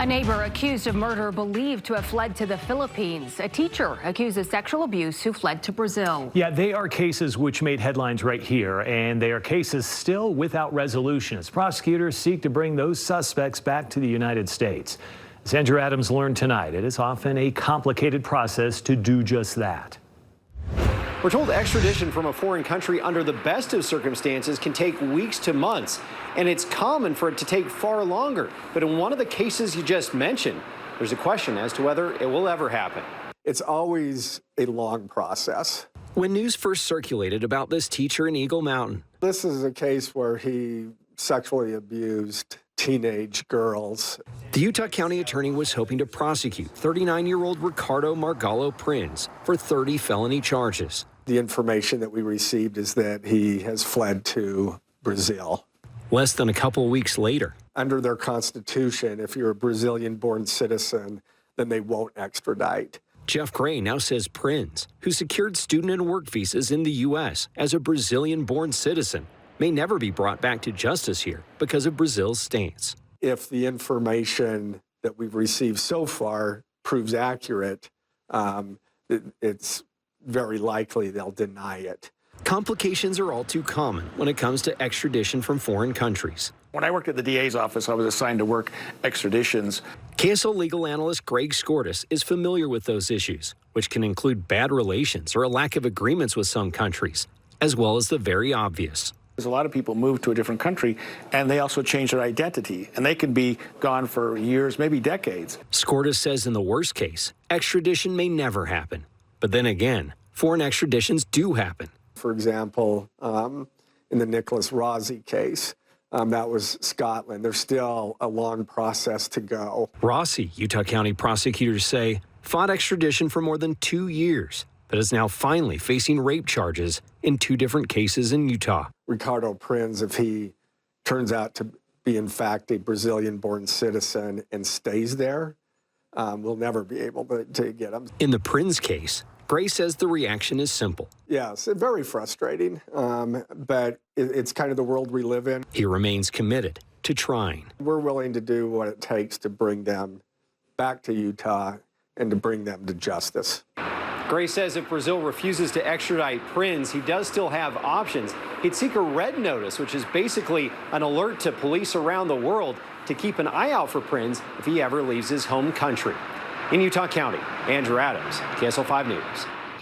A neighbor accused of murder believed to have fled to the Philippines. A teacher accused of sexual abuse who fled to Brazil. Yeah, they are cases which made headlines right here, and they are cases still without resolution as prosecutors seek to bring those suspects back to the United States. As Andrew Adams learned tonight, it is often a complicated process to do just that. We're told extradition from a foreign country under the best of circumstances can take weeks to months, and it's common for it to take far longer. But in one of the cases you just mentioned, there's a question as to whether it will ever happen. It's always a long process. When news first circulated about this teacher in Eagle Mountain. This is a case where he sexually abused teenage girls. The Utah County Attorney was hoping to prosecute 39-year-old Ricardo Margallo Prinz for 30 felony charges. The information that we received is that he has fled to Brazil. Less than a couple weeks later. Under their constitution, if you're a Brazilian-born citizen, then they won't extradite. Jeff Gray now says Prinz, who secured student and work visas in the U.S. as a Brazilian-born citizen, may never be brought back to justice here because of Brazil's stance. If the information that we've received so far proves accurate, it's very likely they'll deny it. Complications are all too common when it comes to extradition from foreign countries. When I worked at the DA's office, I was assigned to work extraditions. KSL legal analyst Greg Skordas is familiar with those issues, which can include bad relations or a lack of agreements with some countries, as well as the very obvious. There's a lot of people move to a different country, and they also change their identity, and they could be gone for years, maybe decades. Skordas says in the worst case, extradition may never happen. But then again, foreign extraditions do happen. For example, in the Nicholas Rossi case, that was Scotland. There's still a long process to go. Rossi, Utah County prosecutors say, fought extradition for more than 2 years, but is now finally facing rape charges in 2 different cases in Utah. Ricardo Prinz, if he turns out to be in fact a Brazilian-born citizen and stays there, we'll never be able to get him. In the Prinz case, Gray says the reaction is simple. Yes, very frustrating, but it's kind of the world we live in. He remains committed to trying. We're willing to do what it takes to bring them back to Utah and to bring them to justice. Gray says if Brazil refuses to extradite Prinz, he does still have options. He'd seek a red notice, which is basically an alert to police around the world to keep an eye out for Prinz if he ever leaves his home country. In Utah County, Andrew Adams, KSL 5 News.